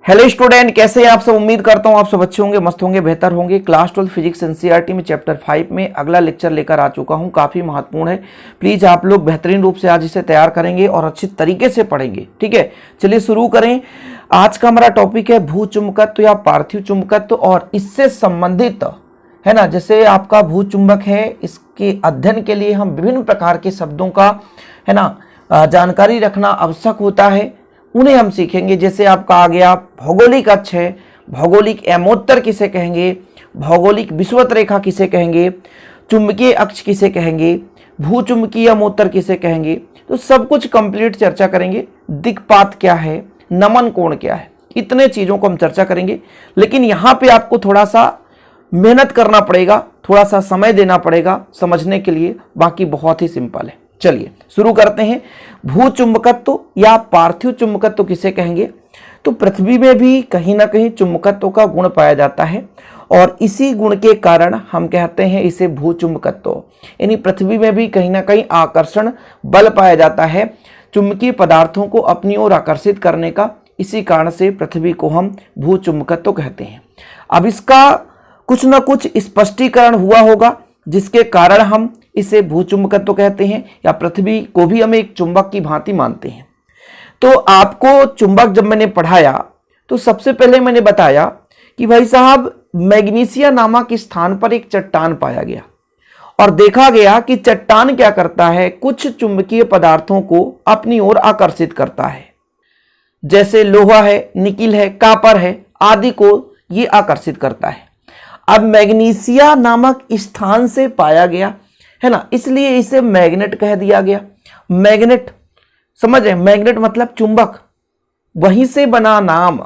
Hello student, कैसे हैं आप सब। उम्मीद करता हूं आप सब अच्छे होंगे, मस्त होंगे, बेहतर होंगे। क्लास 12 फिजिक्स एनसीईआरटी में चैप्टर 5 में अगला लेक्चर लेकर आ चुका हूं। काफी महत्वपूर्ण है। प्लीज आप लोग बेहतरीन रूप से आज इसे तैयार करेंगे और अच्छी तरीके से पढ़ेंगे। ठीक है, चलिए शुरू करें। आज का हमारा टॉपिक है भूचुंबकत्व या पार्थिव चुंबकत्व और इससे संबंधित है ना, जैसे आपका भूचुंबक है, इसके अध्ययन के लिए हम विभिन्न प्रकार के शब्दों का है ना जानकारी रखना आवश्यक होता है। उन्हें हम सीखेंगे। जैसे आपका आ गया भौगोलिक अक्ष है, भौगोलिक एमोत्तर किसे कहेंगे, भौगोलिक विषुवत रेखा किसे कहेंगे, चुंबकीय अक्ष किसे कहेंगे, भूचुंबकीय एमोत्तर किसे कहेंगे, तो सब कुछ कंप्लीट चर्चा करेंगे। दिक्पात क्या है, नमन कोण क्या है, इतने चीजों को हम चर्चा करेंगे। लेकिन यहाँ पे आपको थोड़ा सा मेहनत करना पड़ेगा, थोड़ा सा समय देना पड़ेगा समझने के लिए। बाकी बहुत ही सिंपल है। चलिए शुरू करते हैं। भूचुंबकत्व या पार्थिव चुंबकत्व किसे कहेंगे, तो पृथ्वी में भी कहीं ना कहीं चुंबकत्व का गुण पाया जाता है और इसी गुण के कारण हम कहते हैं इसे भूचुंबकत्व। यानी पृथ्वी में भी कहीं ना कहीं आकर्षण बल पाया जाता है चुंबकीय पदार्थों को अपनी ओर आकर्षित करने का। इसी कारण से पृथ्वी को हम भूचुंबकत्व कहते हैं। अब इसका कुछ ना कुछ स्पष्टीकरण हुआ होगा जिसके कारण हम इसे भूचुंबकत्व कहते हैं, या पृथ्वी को भी हम एक चुंबक की भांति मानते हैं। तो आपको चुंबक जब मैंने पढ़ाया तो सबसे पहले मैंने बताया कि भाई साहब मैग्नीशिया नामक स्थान पर एक चट्टान पाया गया और देखा गया कि चट्टान क्या करता है, कुछ चुंबकीय पदार्थों को अपनी ओर आकर्षित करता है। जैसे लोहा है, निकिल है, कापर है आदि को ये आकर्षित करता है। अब मैग्नीशिया नामक स्थान से पाया गया है ना, इसलिए इसे मैग्नेट कह दिया गया। मैग्नेट समझ रहे हैं, मैग्नेट मतलब चुंबक, वहीं से बना नाम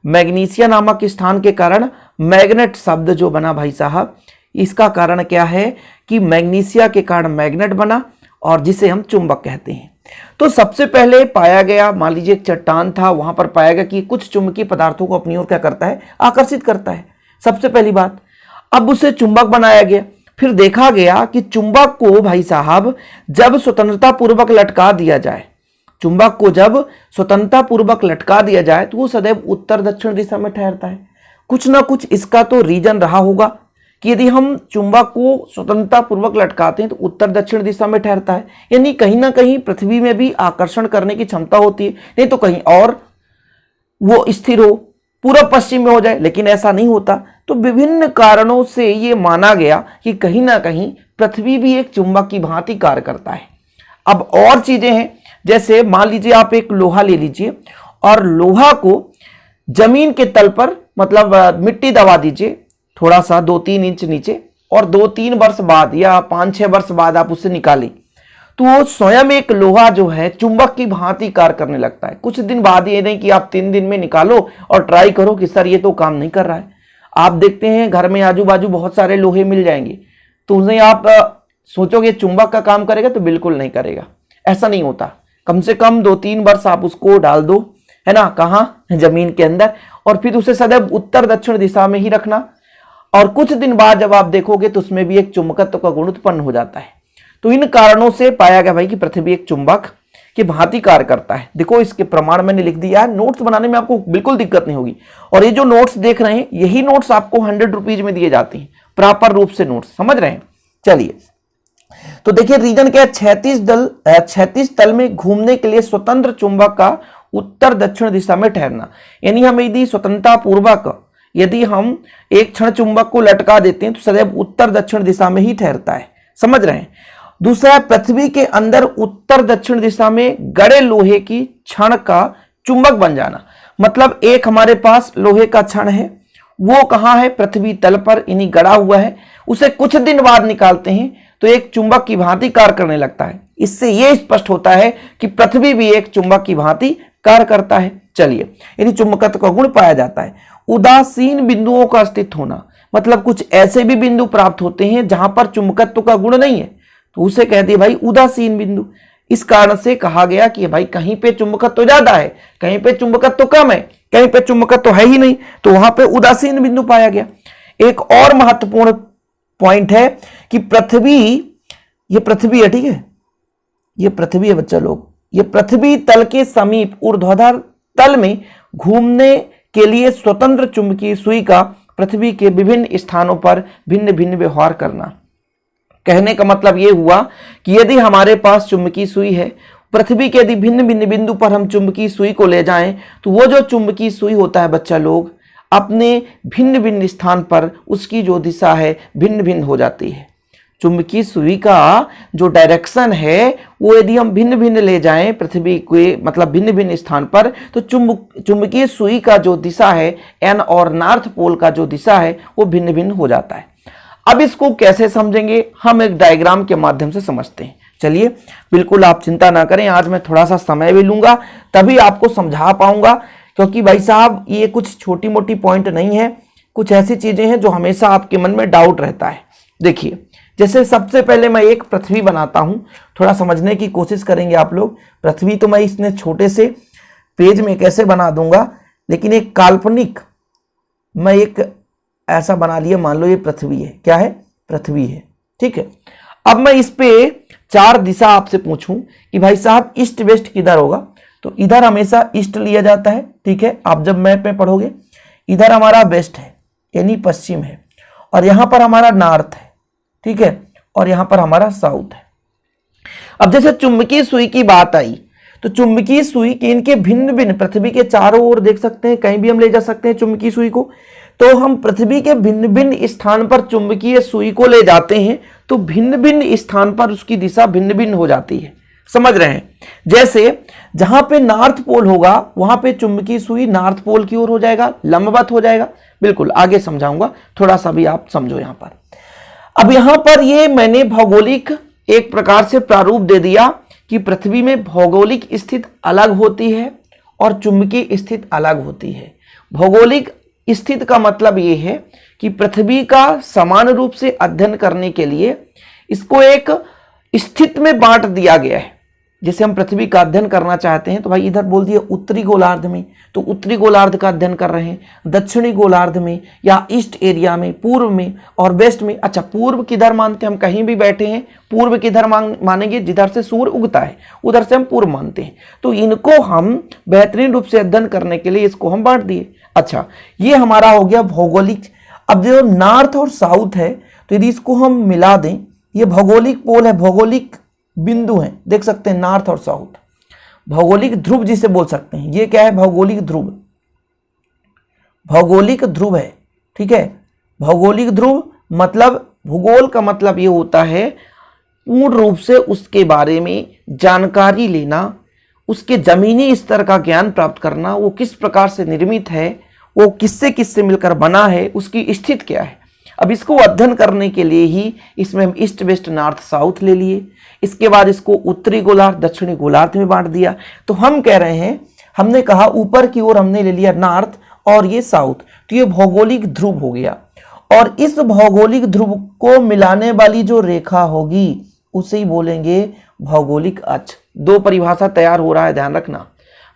मैग्नीशिया नामक स्थान के कारण मैग्नेट शब्द जो बना भाई साहब, इसका कारण क्या है कि मैग्नीशिया के कारण मैग्नेट बना और जिसे हम चुंबक कहते हैं। तो सबसे पहले पाया गया, मान लीजिए एक चट्टान था, वहां पर पाया गया कि कुछ चुंबकीय पदार्थों को अपनी ओर क्या करता है, आकर्षित करता है। सबसे पहली बात। अब उसे चुंबक बनाया गया। फिर देखा गया कि चुंबक को भाई साहब जब स्वतंत्रता पूर्वक लटका दिया जाए, चुंबक को जब स्वतंत्रता पूर्वक लटका दिया जाए तो वो सदैव उत्तर दक्षिण दिशा में ठहरता है। कुछ ना कुछ इसका तो रीजन रहा होगा कि यदि हम चुंबक को स्वतंत्रता पूर्वक लटकाते हैं तो उत्तर दक्षिण दिशा में ठहरता है। यानी कहीं ना कहीं पृथ्वी में भी आकर्षण करने की क्षमता होती है, नहीं तो कहीं और वो स्थिर हो, पूर्व पश्चिम में हो जाए, लेकिन ऐसा नहीं होता। तो विभिन्न कारणों से ये माना गया कि कहीं ना कहीं पृथ्वी भी एक चुंबक की भांति कार्य करता है। अब और चीजें हैं, जैसे मान लीजिए आप एक लोहा ले लीजिए और लोहा को जमीन के तल पर मतलब मिट्टी दबा दीजिए थोड़ा सा 2-3 इंच नीचे, और 2-3 वर्ष बाद या 5-6 वर्ष बाद आप उसे निकालें तो वो स्वयं एक लोहा जो है चुंबक की भांति कार्य करने लगता है। कुछ दिन बाद, ये नहीं कि आप 3 दिन में निकालो और ट्राई करो कि सर ये तो काम नहीं कर रहा है। आप देखते हैं घर में आजू बाजू बहुत सारे लोहे मिल जाएंगे, तो उन्हें आप सोचोगे चुंबक का काम करेगा, तो बिल्कुल नहीं करेगा। ऐसा नहीं होता। कम से कम 2-3 वर्ष आप उसको डाल दो, है ना, कहाँ, जमीन के अंदर, और फिर उसे सदैव उत्तर दक्षिण दिशा में ही रखना, और कुछ दिन बाद जब आप देखोगे तो उसमें भी एक चुंबकत्व का गुण उत्पन्न हो जाता है। तो इन कारणों से पाया गया भाई कि पृथ्वी एक चुंबक की भांति कार्य करता है। देखो इसके प्रमाण मैंने लिख दिया है, नोट्स बनाने में आपको बिल्कुल दिक्कत नहीं होगी। और ये जो नोट्स देख रहे हैं, यही नोट्स आपको 100 रुपीज में दिए जाते हैं, प्रॉपर रूप से नोट्स, समझ रहे हैं। चलिए तो देखिए रीजन क्या है, 36 तल में घूमने के लिए स्वतंत्र चुंबक का उत्तर दक्षिण दिशा में ठहरना। यानी हम यदि स्वतंत्रता पूर्वक यदि हम एक क्षण चुंबक को लटका देते हैं तो सदैव उत्तर दक्षिण दिशा में ही ठहरता है, समझ रहे हैं। दूसरा, पृथ्वी के अंदर उत्तर दक्षिण दिशा में गड़े लोहे की छड़ का चुंबक बन जाना। मतलब एक हमारे पास लोहे का छड़ है, वो कहाँ है, पृथ्वी तल पर इन्हीं गड़ा हुआ है। उसे कुछ दिन बाद निकालते हैं तो एक चुंबक की भांति कार्य करने लगता है। इससे यह स्पष्ट होता है कि पृथ्वी भी एक चुंबक की भांति कार्य करता है। चलिए, यानी चुंबकत्व का गुण पाया जाता है। उदासीन बिंदुओं का अस्तित्व होना, मतलब कुछ ऐसे भी बिंदु प्राप्त होते हैं जहां पर चुंबकत्व का गुण नहीं है, तो उसे कह दिए भाई उदासीन बिंदु। इस कारण से कहा गया कि भाई कहीं पे चुंबकत्व ज्यादा है, कहीं पे चुंबकत्व कम है, कहीं पे चुंबकत्व है ही नहीं, तो वहां पे उदासीन बिंदु पाया गया। एक और महत्वपूर्ण पॉइंट है कि पृथ्वी, ये पृथ्वी है, ठीक है, ये पृथ्वी है बच्चा लोग, ये पृथ्वी तल के समीप ऊर्ध्वाधर तल में घूमने के लिए स्वतंत्र चुंबकीय सुई का पृथ्वी के विभिन्न स्थानों पर भिन्न भिन्न व्यवहार करना। कहने का मतलब ये हुआ कि यदि हमारे पास चुंबकीय सुई है, पृथ्वी के यदि भिन्न भिन्न बिंदु पर हम चुंबकीय सुई को ले जाएं, तो वो जो चुंबकीय सुई होता है बच्चा लोग, अपने भिन्न भिन्न स्थान पर उसकी जो दिशा है भिन्न भिन्न हो जाती है। चुंबकीय सुई का जो डायरेक्शन है वो यदि हम भिन्न भिन्न ले जाएं पृथ्वी के मतलब भिन्न भिन्न स्थान पर, तो चुंबकीय सुई का जो दिशा है एन और नॉर्थ पोल का जो दिशा है वो भिन्न भिन्न हो जाता है। अब इसको कैसे समझेंगे, हम एक डायग्राम के माध्यम से समझते हैं। चलिए, बिल्कुल आप चिंता ना करें, आज मैं थोड़ा सा समय भी लूंगा तभी आपको समझा पाऊंगा, क्योंकि भाई साहब ये कुछ छोटी मोटी पॉइंट नहीं है, कुछ ऐसी चीजें हैं जो हमेशा आपके मन में डाउट रहता है। देखिए, जैसे सबसे पहले मैं एक पृथ्वी बनाता हूं, थोड़ा समझने की कोशिश करेंगे आप लोग। पृथ्वी तो मैं इसने छोटे से पेज में कैसे बना दूंगा, लेकिन एक काल्पनिक मैं एक ऐसा बना लिया, मान लो ये पृथ्वी है। क्या है? पृथ्वी है। ठीक है, अब मैं इस पे 4 दिशा आपसे पूछूं कि भाई साहब ईस्ट वेस्ट किधर होगा, तो इधर हमेशा ईस्ट लिया जाता है। ठीक है, आप जब मैप में पढ़ोगे, इधर हमारा वेस्ट है यानी पश्चिम है, और यहां पर हमारा नॉर्थ है। ठीक है, और यहां पर हमारा साउथ है। अब जैसे चुंबकीय सुई की बात आई, तो चुंबकीय सुई के इनके भिन्न भिन्न पृथ्वी के चारों ओर देख सकते हैं, कहीं भी हम ले जा सकते हैं चुंबकीय सुई को। तो हम पृथ्वी के भिन्न भिन्न स्थान पर चुंबकीय सुई को ले जाते हैं, तो भिन्न भिन्न स्थान पर उसकी दिशा भिन्न भिन्न हो जाती है। समझ रहे हैं? जैसे जहां पे नॉर्थ पोल होगा वहां पे चुंबकीय सुई नॉर्थ पोल की ओर हो जाएगा, लंबवत हो जाएगा। बिल्कुल आगे समझाऊंगा, थोड़ा सा भी आप समझो यहां पर। अब यहां पर ये मैंने भौगोलिक एक प्रकार से प्रारूप दे दिया कि पृथ्वी में भौगोलिक स्थिति अलग होती है और चुंबकीय स्थिति अलग होती है। भौगोलिक स्थिति का मतलब ये है कि पृथ्वी का समान रूप से अध्ययन करने के लिए इसको एक स्थिति में बांट दिया गया है। जैसे हम पृथ्वी का अध्ययन करना चाहते हैं तो भाई इधर बोल दिए उत्तरी गोलार्ध में, तो उत्तरी गोलार्ध का अध्ययन कर रहे हैं, दक्षिणी गोलार्ध में या ईस्ट एरिया में, पूर्व में और वेस्ट में। अच्छा, पूर्व किधर मानते हैं? हम कहीं भी बैठे हैं, पूर्व किधर मानेंगे? जिधर से सूर्य उगता है उधर से हम पूर्व मानते हैं। तो इनको हम बेहतरीन रूप से अध्ययन करने के लिए इसको हम बांट दिए। अच्छा, ये हमारा हो गया भौगोलिक। अब जो नॉर्थ और साउथ है, तो यदि इसको हम मिला दें, ये भौगोलिक पोल है, भौगोलिक बिंदु हैं, देख सकते हैं नॉर्थ और साउथ। भौगोलिक ध्रुव जिसे बोल सकते हैं, ये क्या है? भौगोलिक ध्रुव। भौगोलिक ध्रुव है। ठीक है, भौगोलिक ध्रुव मतलब भूगोल का मतलब ये होता है पूर्ण रूप से उसके बारे में जानकारी लेना, उसके जमीनी स्तर का ज्ञान प्राप्त करना, वो किस प्रकार से निर्मित है, वो किससे किससे मिलकर बना है, उसकी स्थिति क्या है। अब इसको अध्ययन करने के लिए ही इसमें हम ईस्ट वेस्ट नॉर्थ साउथ ले लिए। इसके बाद इसको उत्तरी गोलार्ध दक्षिणी गोलार्ध में बांट दिया। तो हम कह रहे हैं, हमने कहा ऊपर की ओर हमने ले लिया नॉर्थ और ये साउथ, तो ये भौगोलिक ध्रुव हो गया। और इस भौगोलिक ध्रुव को मिलाने वाली जो रेखा होगी उसे ही बोलेंगे भौगोलिक अक्ष। 2 परिभाषा तैयार हो रहा है, ध्यान रखना,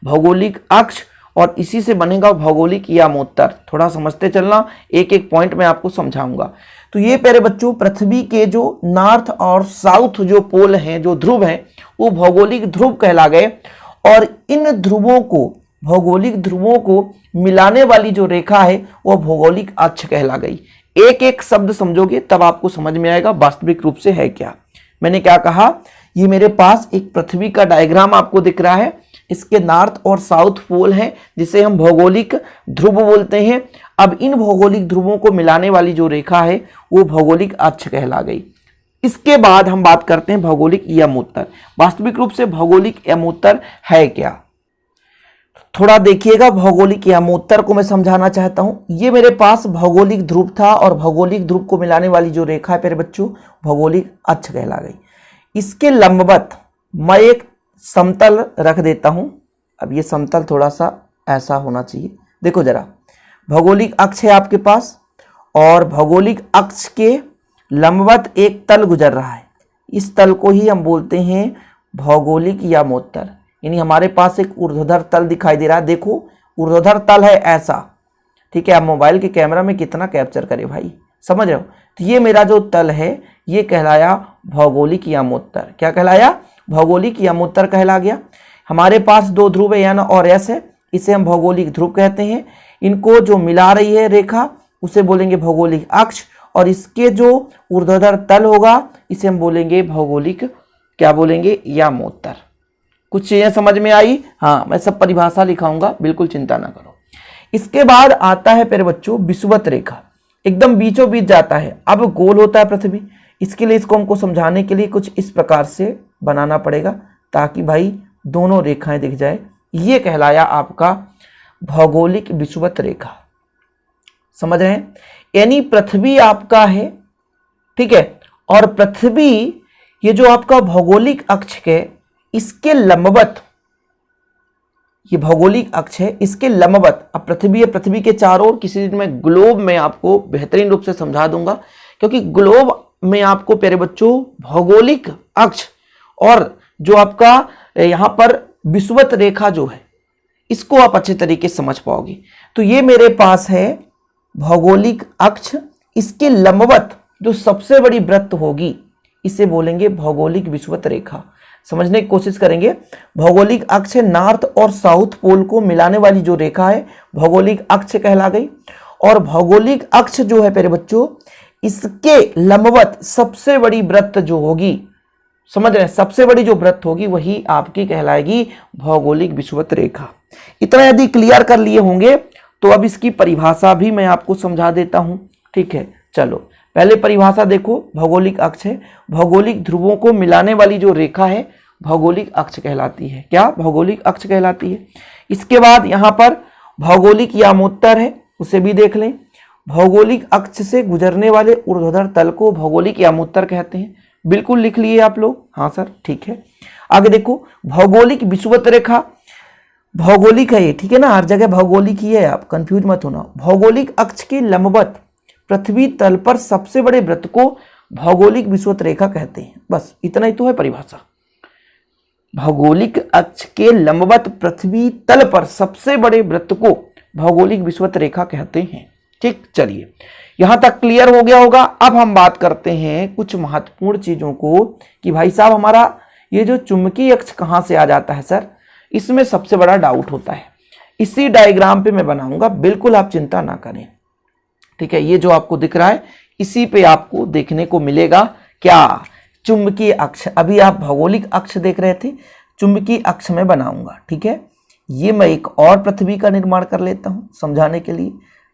भौगोलिक अक्ष और इसी से बनेगा भौगोलिक यामोत्तर। थोड़ा समझते चलना, एक एक पॉइंट में आपको समझाऊंगा। तो ये प्यारे बच्चों, पृथ्वी के जो नॉर्थ और साउथ जो पोल हैं, जो ध्रुव हैं, वो भौगोलिक ध्रुव कहला गए। और इन ध्रुवों को, भौगोलिक ध्रुवों को मिलाने वाली जो रेखा है वो भौगोलिक अक्ष कहला गई। एक एक शब्द समझोगे तब आपको समझ में आएगा वास्तविक रूप से है क्या। मैंने क्या कहा, ये मेरे पास एक पृथ्वी का डायग्राम आपको दिख रहा है, इसके नॉर्थ और साउथ पोल हैं जिसे हम भौगोलिक ध्रुव बोलते हैं। अब इन भौगोलिक ध्रुवों को मिलाने वाली जो रेखा है वो भौगोलिक अक्ष कहला गई। इसके बाद हम बात करते हैं भौगोलिक यमोत्तर। वास्तविक रूप से भौगोलिक यमोत्तर है क्या, थोड़ा देखिएगा। भौगोलिक यमोत्तर को मैं समझाना चाहता हूं। ये मेरे पास भौगोलिक ध्रुव था और भौगोलिक ध्रुव को मिलाने वाली जो रेखा है मेरे बच्चों, भौगोलिक अक्ष कहला गई। इसके लंबवत मैं एक समतल रख देता हूं। अब ये समतल थोड़ा सा ऐसा होना चाहिए। देखो जरा, भौगोलिक अक्ष है आपके पास और भौगोलिक अक्ष के लंबवत एक तल गुजर रहा है। इस तल को ही हम बोलते हैं भौगोलिक यमोत्तर। यानी हमारे पास एक ऊर्ध्वाधर तल दिखाई दे रहा है। देखो, ऊर्ध्वाधर तल है ऐसा। ठीक है, आप मोबाइल के कैमरा में कितना कैप्चर करें भाई, समझ रहे हो। तो ये मेरा जो तल है ये कहलाया भौगोलिक यमोत्तर। क्या कहलाया? भौगोलिक यमोत्तर कहला गया। हमारे पास 2 ध्रुव एन और एस है, इसे हम भौगोलिक ध्रुव कहते हैं। इनको जो मिला रही है रेखा उसे बोलेंगे भौगोलिक अक्ष, और इसके जो ऊर्ध्वाधर तल होगा इसे हम बोलेंगे भौगोलिक, क्या बोलेंगे, यामोत्तर। कुछ चीजें समझ में आई? हाँ, मैं सब परिभाषा लिखाऊंगा, बिल्कुल चिंता ना करो। इसके बाद आता है प्यारे बच्चों विषुवत रेखा, एकदम बीचों बीच जाता है। अब गोल होता है पृथ्वी, इसके लिए इसको हमको समझाने के लिए कुछ इस प्रकार से बनाना पड़ेगा ताकि भाई दोनों रेखाएं दिख जाए। ये कहलाया आपका भौगोलिक विषुवत रेखा। समझ रहे हैं? यानी पृथ्वी आपका है, ठीक है, और पृथ्वी ये जो आपका भौगोलिक अक्ष है इसके लंबवत, ये भौगोलिक अक्ष है इसके लंबवत। अब पृथ्वी है, पृथ्वी के चारों ओर, किसी दिन मैं ग्लोब में आपको बेहतरीन रूप से समझा दूंगा, क्योंकि ग्लोब में आपको प्यारे बच्चों भौगोलिक अक्ष और जो आपका यहां पर विषुवत रेखा जो है इसको आप अच्छे तरीके से समझ पाओगे। तो ये मेरे पास है भौगोलिक अक्ष, इसके लंबवत जो सबसे बड़ी वृत्त होगी इसे बोलेंगे भौगोलिक विषुवत रेखा। समझने की कोशिश करेंगे। भौगोलिक अक्ष नॉर्थ और साउथ पोल को मिलाने वाली जो रेखा है भौगोलिक अक्ष कहला गई। और भौगोलिक अक्ष जो है प्यारे बच्चों इसके लंबवत सबसे बड़ी वृत्त जो होगी, समझ रहे हैं, सबसे बड़ी जो वृत्त होगी वही आपकी कहलाएगी भौगोलिक विषुवत रेखा। इतना यदि क्लियर कर लिए होंगे तो अब इसकी परिभाषा भी मैं आपको समझा देता हूं। ठीक है, चलो पहले परिभाषा देखो। भौगोलिक अक्ष है, भौगोलिक ध्रुवों को मिलाने वाली जो रेखा है भौगोलिक अक्ष कहलाती है। क्या? भौगोलिक अक्ष कहलाती है। इसके बाद यहां पर भौगोलिक यामोत्तर है, उसे भी देख लें। भौगोलिक अक्ष से गुजरने वाले ऊर्ध्वाधर तल को भौगोलिक यामोत्तर कहते हैं। बिल्कुल लिख लिए आप लोग? हाँ सर, ठीक है। आगे देखो भौगोलिक विषुवत रेखा, भौगोलिक है ये, ठीक है ना, हर जगह भौगोलिक ही है, आप कंफ्यूज मत होना। भौगोलिक अक्ष के लंबवत पृथ्वी तल पर सबसे बड़े वृत्त को भौगोलिक विषुवत रेखा कहते हैं। बस इतना ही तो है परिभाषा। भौगोलिक अक्ष के लंबवत पृथ्वी तल पर सबसे बड़े वृत्त को भौगोलिक विषुवत रेखा कहते हैं। ठीक, चलिए यहां तक क्लियर हो गया होगा। अब हम बात करते हैं कुछ महत्वपूर्ण चीजों को कि भाई साहब हमारा ये जो चुंबकीय अक्ष कहां से आ जाता है सर, इसमें सबसे बड़ा डाउट होता है। इसी डायग्राम पे मैं बनाऊंगा, बिल्कुल आप चिंता ना करें। ठीक है, ये जो आपको दिख रहा है इसी पे आपको देखने को मिलेगा क्या, चुंबकीय अक्ष। अभी आप भौगोलिक अक्ष देख रहे थे, चुंबकीय अक्ष में बनाऊंगा। ठीक है, ये मैं एक और पृथ्वी का निर्माण कर लेता हूं समझाने के लिए।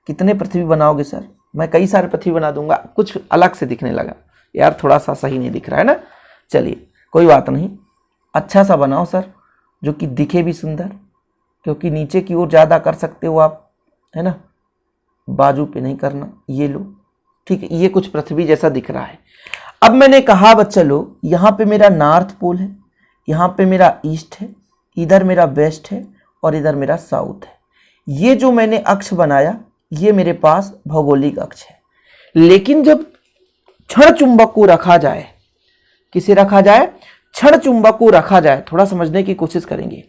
कितने पृथ्वी बनाओगे सर? मैं कई सारे पृथ्वी बना दूंगा। कुछ अलग से दिखने लगा यार, थोड़ा सा सही नहीं दिख रहा है ना। चलिए कोई बात नहीं, अच्छा सा बनाओ सर जो कि दिखे भी सुंदर, क्योंकि नीचे की ओर ज्यादा कर सकते हो आप, है ना, बाजू पे नहीं करना। ये लो, ठीक है, ये कुछ पृथ्वी जैसा दिख रहा है। अब मैंने कहा बच्चा लोग, यहाँ पे मेरा नॉर्थ पोल है, यहाँ पे मेरा ईस्ट है, इधर मेरा वेस्ट है और इधर मेरा साउथ है। ये जो मैंने अक्ष बनाया ये मेरे पास भौगोलिक अक्ष है। लेकिन जब क्षण चुंबक को रखा जाए, किसे रखा जाए? क्षण चुंबक को रखा जाए, थोड़ा समझने की कोशिश करेंगे।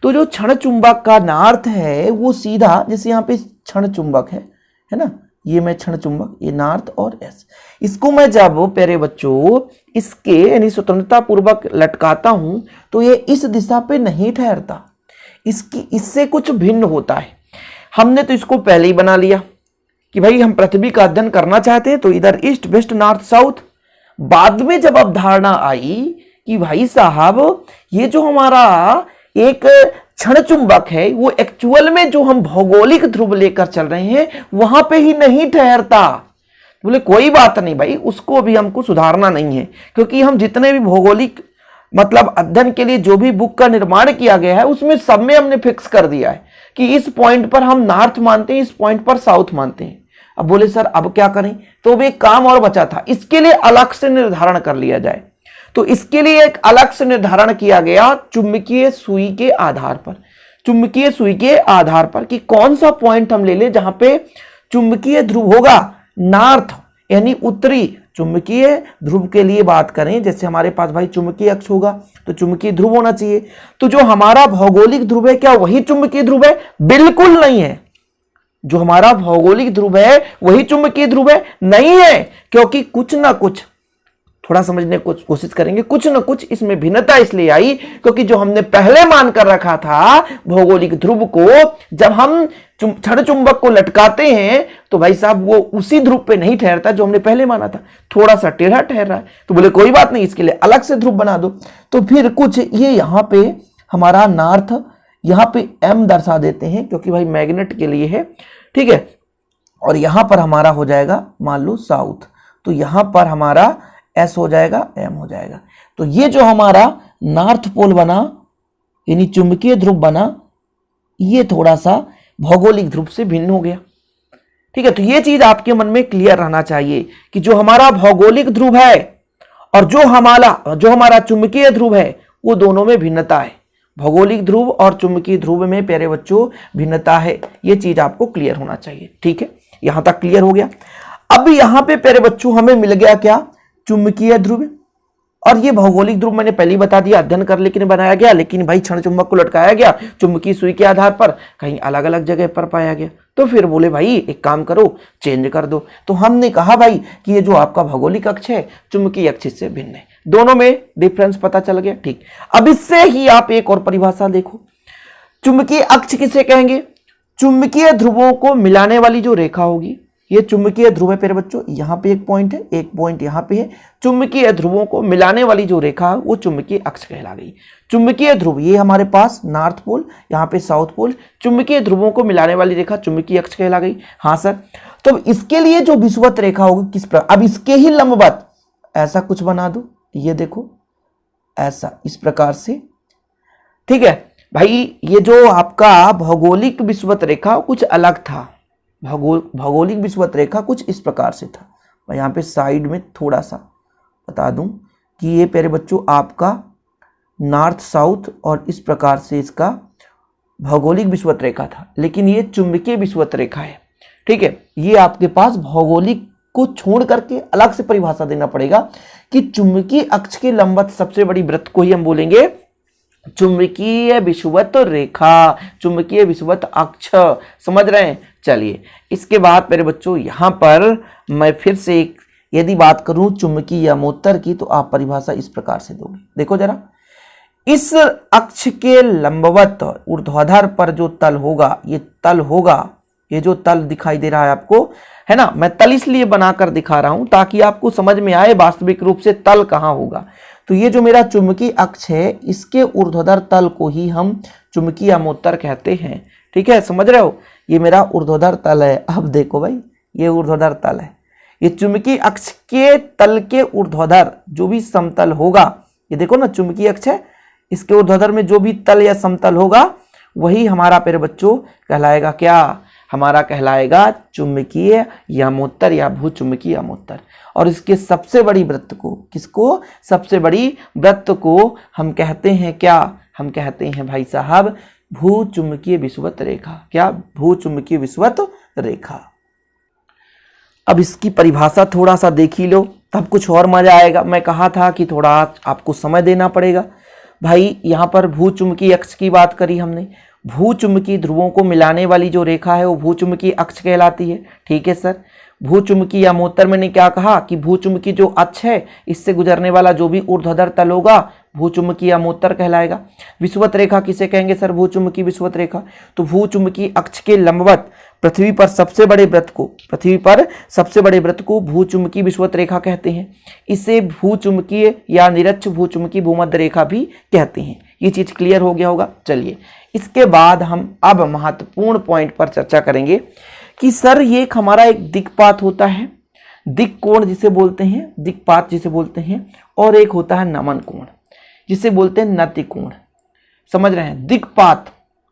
तो जो क्षण चुंबक का नॉर्थ है वो सीधा, जैसे यहाँ पे क्षण चुंबक है ना, ये मैं क्षण चुंबक, ये नॉर्थ और एस, इसको मैं जब प्यारे बच्चों इसके यानी स्वतंत्रता पूर्वक लटकाता हूं तो ये इस दिशा पे नहीं ठहरता, इसकी इससे कुछ भिन्न होता है। हमने तो इसको पहले ही बना लिया कि भाई हम पृथ्वी का अध्ययन करना चाहते हैं तो इधर ईस्ट वेस्ट नॉर्थ साउथ। बाद में जब अवधारणा आई कि भाई साहब ये जो हमारा एक क्षण चुंबक है वो एक्चुअल में जो हम भौगोलिक ध्रुव लेकर चल रहे हैं वहां पे ही नहीं ठहरता। बोले कोई बात नहीं भाई, उसको भी हमको सुधारना नहीं है, क्योंकि हम जितने भी भौगोलिक मतलब अध्ययन के लिए जो भी बुक का निर्माण किया गया है उसमें सब में हमने फिक्स कर दिया है कि इस पॉइंट पर हम नॉर्थ मानते हैं, इस पॉइंट पर साउथ मानते हैं। अब बोले सर अब क्या करें? तो अब एक काम और बचा था, इसके लिए अलग से निर्धारण कर लिया जाए। तो इसके लिए एक अलग से निर्धारण किया गया चुंबकीय सुई के आधार पर, चुंबकीय सुई के आधार पर कि कौन सा पॉइंट हम ले ले जहां पे चुंबकीय ध्रुव होगा नॉर्थ यानी उत्तरी। चुंबकीय ध्रुव के लिए बात करें, जैसे हमारे पास भाई चुंबकीय अक्ष होगा तो चुंबकीय ध्रुव होना चाहिए। तो जो हमारा भौगोलिक ध्रुव है क्या वही चुंबकीय ध्रुव है? बिल्कुल नहीं है। जो हमारा भौगोलिक ध्रुव है वही चुंबकीय ध्रुव है? नहीं है, क्योंकि कुछ ना कुछ थोड़ा समझने की कोशिश करेंगे। कुछ न कुछ इसमें भिन्नता इसलिए आई क्योंकि जो हमने पहले मान कर रखा था भौगोलिक ध्रुव को, जब हम क्षण चुंबक को लटकाते हैं तो भाई साहब वो उसी ध्रुव पे नहीं ठहरता जो हमने पहले माना था, थोड़ा सा टेढ़ा ठहर रहा है। तो बोले कोई बात नहीं, इसके लिए अलग से ध्रुव बना दो। तो फिर कुछ ये यहां पे हमारा नॉर्थ, यहां पे एम दर्शा देते हैं क्योंकि भाई मैग्नेट के लिए है, ठीक है। और यहां पर हमारा हो जाएगा मान लो साउथ, तो यहां पर हमारा एस हो जाएगा, एम हो जाएगा। तो ये जो हमारा नॉर्थ पोल बना यानी चुंबकीय ध्रुव बना, ये थोड़ा सा भौगोलिक ध्रुव से भिन्न हो गया, ठीक है। तो ये चीज आपके मन में क्लियर रहना चाहिए कि जो हमारा भौगोलिक ध्रुव है और जो हमारा चुंबकीय ध्रुव है वो दोनों में भिन्नता है। भौगोलिक ध्रुव और चुंबकीय ध्रुव में प्यारे बच्चों भिन्नता है, ये चीज आपको क्लियर होना चाहिए, ठीक है। यहां तक क्लियर हो गया। अब यहां पे प्यारे बच्चों हमें मिल गया क्या, चुंबकीय ध्रुव, और ये भौगोलिक ध्रुव मैंने पहले ही बता दिया अध्ययन कर लेकिन बनाया गया, लेकिन भाई क्षण चुंबक को लटकाया गया चुंबकीय सुई के आधार पर, कहीं अलग अलग जगह पर पाया गया। तो फिर बोले भाई एक काम करो, चेंज कर दो। तो हमने कहा भाई कि ये जो आपका भौगोलिक अक्ष है चुंबकीय अक्ष से भिन्न है, दोनों में डिफरेंस पता चल गया, ठीक। अब इससे ही आप एक और परिभाषा देखो, चुंबकीय अक्ष किसे कहेंगे, चुंबकीय ध्रुवों को मिलाने वाली जो रेखा होगी, ये चुंबकीय ध्रुव है प्यारे बच्चों, यहां पे एक पॉइंट है, एक पॉइंट यहां पे है, चुंबकीय ध्रुवों को मिलाने वाली जो रेखा है वो चुंबकीय अक्ष कहला गई। चुंबकीय ध्रुव ये हमारे पास नॉर्थ पोल, यहाँ पे साउथ पोल, चुंबकीय ध्रुवों को मिलाने वाली रेखा चुंबकीय अक्ष कहला गई। हाँ सर, तो इसके लिए जो विषुवत रेखा होगी किस प्रकार, अब इसके ही लंबवत ऐसा कुछ बना दो, ये देखो ऐसा, इस प्रकार से, ठीक है भाई। ये जो आपका भौगोलिक विषुवत रेखा कुछ अलग था, भौगोलिक विषुवत रेखा कुछ इस प्रकार से था। मैं यहाँ पे साइड में थोड़ा सा बता दूं कि ये प्यारे बच्चों आपका नॉर्थ साउथ और इस प्रकार से इसका भौगोलिक विषुवत रेखा था, लेकिन ये चुंबकीय विषुवत रेखा है, ठीक है। ये आपके पास भौगोलिक को छोड़ करके अलग से परिभाषा देना पड़ेगा कि चुंबकीय अक्ष के लंबवत सबसे बड़ी वृत्त को ही हम बोलेंगे चुंबकीय विषुवत रेखा, चुंबकीय विषुवत अक्ष, समझ रहे हैं। चलिए इसके बाद मेरे बच्चों यहां पर मैं फिर से एक यदि बात करूं चुंबकीय यमोत्तर की, तो आप परिभाषा इस प्रकार से दोगे, देखो जरा, इस अक्ष के लंबवत ऊर्ध्वाधर पर जो तल होगा, ये तल होगा, ये जो तल दिखाई दे रहा है आपको, है ना, मैं तल इसलिए बनाकर दिखा रहा हूं ताकि आपको समझ में आए वास्तविक रूप से तल कहां होगा। तो ये जो मेरा चुंबकीय अक्ष है इसके ऊर्ध्वाधर तल को ही हम चुंबकीय यमोत्तर कहते हैं, ठीक है, समझ रहे हो। ये मेरा ऊर्ध्वाधर तल है। अब देखो भाई ये ऊर्ध्वाधर तल है, ये चुंबकीय अक्ष के तल के ऊर्ध्वाधर जो भी समतल होगा, ये देखो ना चुंबकीय अक्ष है, इसके ऊर्ध्वाधर में जो भी तल या समतल होगा वही हमारा प्यारे बच्चों कहलाएगा क्या, हमारा कहलाएगा चुंबकीय यमोत्तर या भूचुंबकीय यमोत्तर। और इसके सबसे बड़ी वृत्त को, किसको, सबसे बड़ी वृत्त को हम कहते हैं क्या, हम कहते हैं भाई साहब भूचुंबकीय विषुवत रेखा। क्या, भूचुंबकीय विषुवत रेखा। अब इसकी परिभाषा थोड़ा सा देख ही लो तब कुछ और मजा आएगा। मैं कहा था कि थोड़ा आपको समय देना पड़ेगा भाई। यहां पर भूचुंबकीय अक्ष की बात करी हमने, भूचुंबकीय ध्रुवों को मिलाने वाली जो रेखा है वो भूचुंबकीय अक्ष कहलाती है, ठीक है सर। भूचुंबकीय यमोत्तर मैंने क्या कहा कि भूचुंबकीय जो अक्ष है इससे गुजरने वाला जो भी ऊर्ध्वाधर तल होगा भूचुंबकीय यमोत्तर कहलाएगा। विषुवत रेखा किसे कहेंगे सर, भूचुंबकीय विषुवत रेखा। तो भूचुंबकीय अक्ष के लंबवत पृथ्वी पर सबसे बड़े वृत्त को भूचुंबकीय विषुवत रेखा कहते हैं। इसे भूचुंबकीय या निरक्ष भूचुंबकीय भूमध्य रेखा भी कहते हैं। ये चीज क्लियर हो गया होगा। चलिए इसके बाद हम अब महत्वपूर्ण पॉइंट पर चर्चा करेंगे कि सर ये हमारा एक दिक्पात होता है, दिक् कोण जिसे बोलते हैं, दिक्पात जिसे बोलते हैं, और एक होता है नमन कोण जिसे बोलते हैं नति कोण। समझ रहे हैं,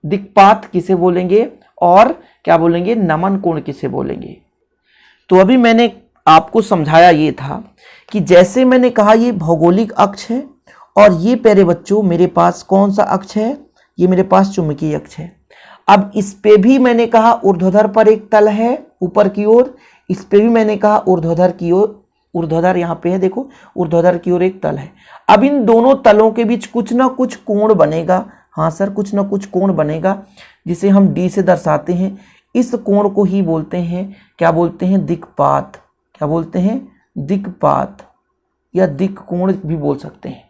दिक्पात किसे बोलेंगे और क्या बोलेंगे, नमन कोण किसे बोलेंगे। तो अभी मैंने आपको समझाया ये था कि जैसे मैंने कहा ये भौगोलिक अक्ष है और ये प्यारे बच्चों मेरे पास कौन सा अक्ष है, ये मेरे पास चुंबकीय अक्ष है। अब इस पे भी मैंने कहा ऊर्ध्वाधर पर एक तल है ऊपर की ओर, इस पे भी मैंने कहा ऊर्ध्वाधर की ओर, ऊर्ध्वाधर यहाँ पे है देखो, ऊर्ध्वाधर की ओर एक तल है। अब इन दोनों तलों के बीच कुछ ना कुछ कोण बनेगा। हाँ सर, कुछ ना कुछ कोण बनेगा जिसे हम डी से दर्शाते हैं। इस कोण को ही बोलते हैं, क्या बोलते हैं, दिक्पात। क्या बोलते हैं, दिक्पात। या दिक् कोण भी बोल सकते हैं।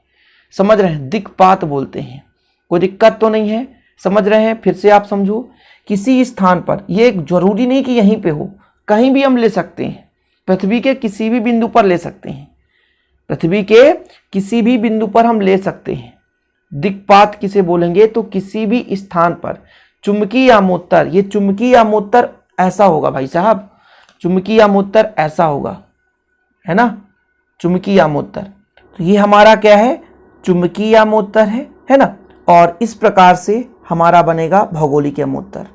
समझ रहे हैं, दिक्पात बोलते हैं। कोई दिक्कत तो नहीं है, समझ रहे हैं। फिर से आप समझो, किसी स्थान पर, ये जरूरी नहीं कि यहीं पे हो, कहीं भी हम ले सकते हैं, पृथ्वी के किसी भी बिंदु पर ले सकते हैं, पृथ्वी के किसी भी बिंदु पर हम ले सकते हैं। दिक्पात किसे बोलेंगे, तो किसी भी स्थान पर चुंबकीय आमोत्तर, ये चुंबकीय आमोत्तर ऐसा होगा भाई साहब, चुंबकीय आमोत्तर ऐसा होगा, है ना, चुंबकीय आमोत्तर। तो ये हमारा क्या है, चुंबकीय आमोत्तर है ना। और इस प्रकार से हमारा बनेगा भौगोलिक आमोत्तर।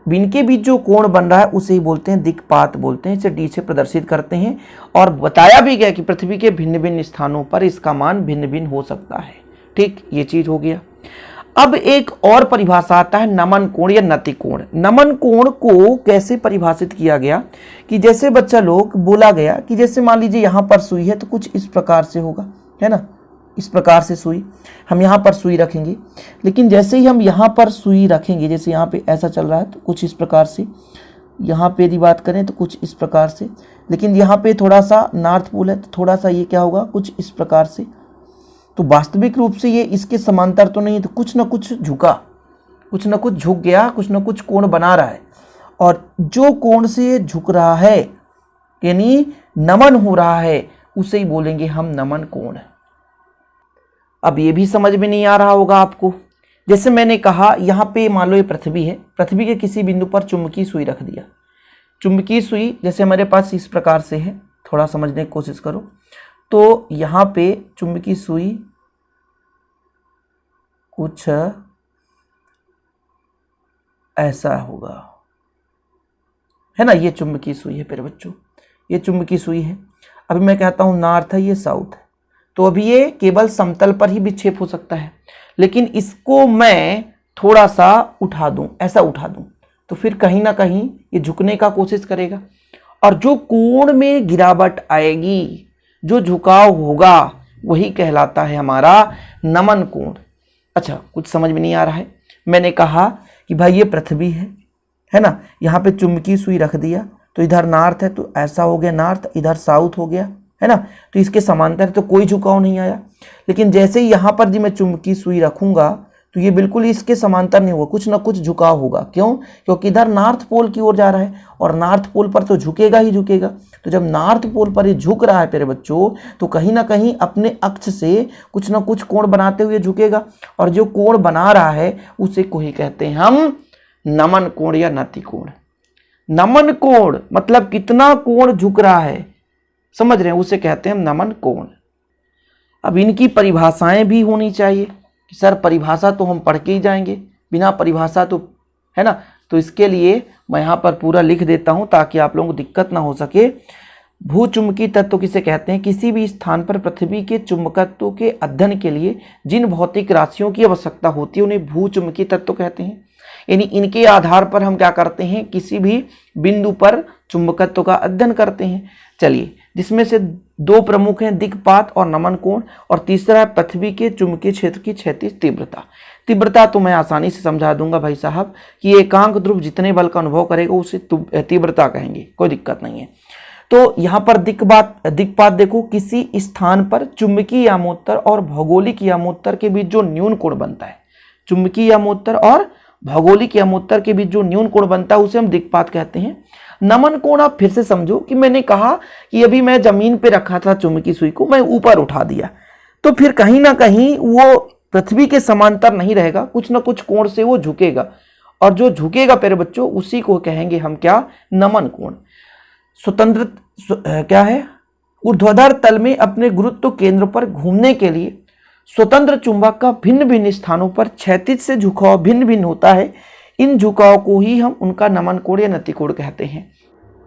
इनके बीच जो कोण बन रहा है उसे ही बोलते हैं दिक्पात बोलते हैं। इसे डी से प्रदर्शित करते हैं। और बताया भी गया कि पृथ्वी के भिन्न भिन्न स्थानों पर इसका मान भिन्न भिन्न हो सकता है। ठीक, ये चीज हो गया। अब एक और परिभाषा आता है नमन कोण या नति कोण। नमन कोण को कैसे परिभाषित किया गया कि जैसे बच्चा लोग बोला गया कि जैसे मान लीजिए यहाँ पर सुई है तो कुछ इस प्रकार से होगा, है ना, इस प्रकार से सुई, हम यहाँ पर सुई रखेंगे। लेकिन जैसे ही हम यहाँ पर सुई रखेंगे, जैसे यहाँ पे ऐसा चल रहा है तो कुछ इस प्रकार से, यहाँ पे यदि बात करें तो कुछ इस प्रकार से। लेकिन यहाँ पे थोड़ा सा नॉर्थ पोल है तो थोड़ा सा ये क्या होगा, कुछ इस प्रकार से। तो वास्तविक रूप से ये इसके समांतर तो नहीं, तो कुछ ना कुछ झुका, कुछ ना कुछ झुक गया, कुछ ना कुछ कोण बना रहा है। और जो कोण से ये झुक रहा है यानी नमन हो रहा है, उसे ही बोलेंगे हम नमन कोण। अब ये भी समझ में नहीं आ रहा होगा आपको। जैसे मैंने कहा यहाँ पे मान लो ये पृथ्वी है, पृथ्वी के किसी बिंदु पर चुंबकीय सुई रख दिया। चुंबकीय सुई जैसे हमारे पास इस प्रकार से है, थोड़ा समझने की कोशिश करो। तो यहाँ पे चुंबकीय सुई कुछ ऐसा होगा, है ना, ये चुंबकीय सुई है। फिर बच्चों ये चुंबकीय सुई है। अभी मैं कहता हूँ नॉर्थ है, ये साउथ है, तो अभी ये केवल समतल पर ही विक्षेप हो सकता है। लेकिन इसको मैं थोड़ा सा उठा दूं, ऐसा उठा दूं, तो फिर कहीं ना कहीं ये झुकने का कोशिश करेगा। और जो कोण में गिरावट आएगी, जो झुकाव होगा, वही कहलाता है हमारा नमन कोण। अच्छा, कुछ समझ में नहीं आ रहा है। मैंने कहा कि भाई ये पृथ्वी है ना, यहाँ पे चुंबकीय सुई रख दिया, तो इधर नॉर्थ है तो ऐसा हो गया नॉर्थ, इधर साउथ हो गया, है ना, तो इसके समांतर तो कोई झुकाव नहीं आया। लेकिन जैसे ही यहाँ पर जी मैं चुंबकीय सुई रखूंगा तो ये बिल्कुल इसके समांतर नहीं होगा, कुछ ना कुछ झुकाव होगा। क्यों? क्योंकि इधर नॉर्थ पोल की ओर जा रहा है और नॉर्थ पोल पर तो झुकेगा ही झुकेगा। तो जब नॉर्थ पोल पर ये झुक रहा है प्यारे बच्चों, तो कहीं ना कहीं अपने अक्ष से कुछ ना कुछ कोण बनाते हुए झुकेगा। और जो कोण बना रहा है उसे को ही कहते हैं हम नमन कोण या नति कोण। नमन कोण मतलब कितना कोण झुक रहा है, समझ रहे हैं, उसे कहते हैं नमन कोण। अब इनकी परिभाषाएं भी होनी चाहिए कि सर परिभाषा तो हम पढ़ के ही जाएंगे, बिना परिभाषा तो, है ना। तो इसके लिए मैं यहाँ पर पूरा लिख देता हूँ ताकि आप लोगों को दिक्कत ना हो सके। भूचुंबकीय तत्व किसे कहते हैं? किसी भी स्थान पर पृथ्वी के चुंबकत्व के अध्ययन के लिए जिन भौतिक राशियों की आवश्यकता होती है उन्हें भूचुंबकीय तत्व कहते हैं। यानी इनके आधार पर हम क्या करते हैं, किसी भी बिंदु पर चुंबकत्व का अध्ययन करते हैं। चलिए, जिसमें से दो प्रमुख हैं, दिक्पात और नमन कोण, और तीसरा है पृथ्वी के चुंबकीय क्षेत्र की क्षैतिज तीव्रता। तीव्रता तो मैं आसानी से समझा दूंगा भाई साहब कि एकांक ध्रुव जितने बल का अनुभव करेगा उसे तीव्रता कहेंगे, कोई दिक्कत नहीं है। तो यहाँ पर दिक्पात देखो, किसी स्थान पर चुंबकीय यामोत्तर और भौगोलिक यामोत्तर के बीच जो न्यून कोण बनता है, चुंबकीय यामोत्तर और भौगोलिक यामोत्तर के बीच जो न्यून कोण बनता है उसे हम दिक्पात कहते हैं। नमन कोण आप फिर से समझो कि मैंने कहा कि अभी मैं जमीन पे रखा था चुंबकीय सुई को, मैं ऊपर उठा दिया, तो फिर कहीं ना कहीं वो पृथ्वी के समांतर नहीं रहेगा, कुछ ना कुछ कोण से वो झुकेगा। और जो झुकेगा प्यारे बच्चों उसी को कहेंगे हम क्या, नमन कोण। स्वतंत्र क्या है, ऊर्ध्वाधर तल में अपने गुरुत्व केंद्र पर घूमने के लिए स्वतंत्र चुंबक का भिन्न भिन्न स्थानों पर क्षैतिज से झुकाव भिन्न भिन्न होता है। इन झुकाव को ही हम उनका नमन कोण या नति कोण कहते हैं।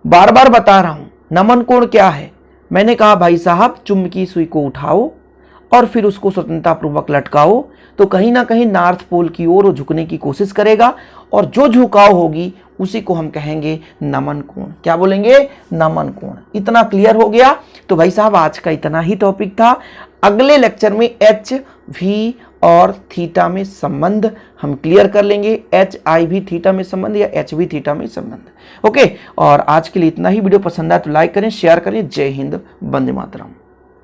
बार बार बता रहा हूं, नमन कोण क्या है। मैंने कहा भाई साहब चुंबकीय सुई को उठाओ और फिर उसको स्वतंत्रतापूर्वक लटकाओ, तो कहीं ना कहीं नॉर्थ पोल की ओर झुकने की कोशिश करेगा और जो झुकाव होगी उसी को हम कहेंगे नमन कोण। क्या बोलेंगे? नमन कोण। इतना क्लियर हो गया? तो भाई साहब आज का इतना ही टॉपिक था। अगले लेक्चर में एच वी और थीटा में संबंध हम क्लियर कर लेंगे, एच आई भी थीटा में संबंध या एच वी थीटा में संबंध। ओके, और आज के लिए इतना ही। वीडियो पसंद आए तो लाइक करें, शेयर करें। जय हिंद, वंदे मातरम।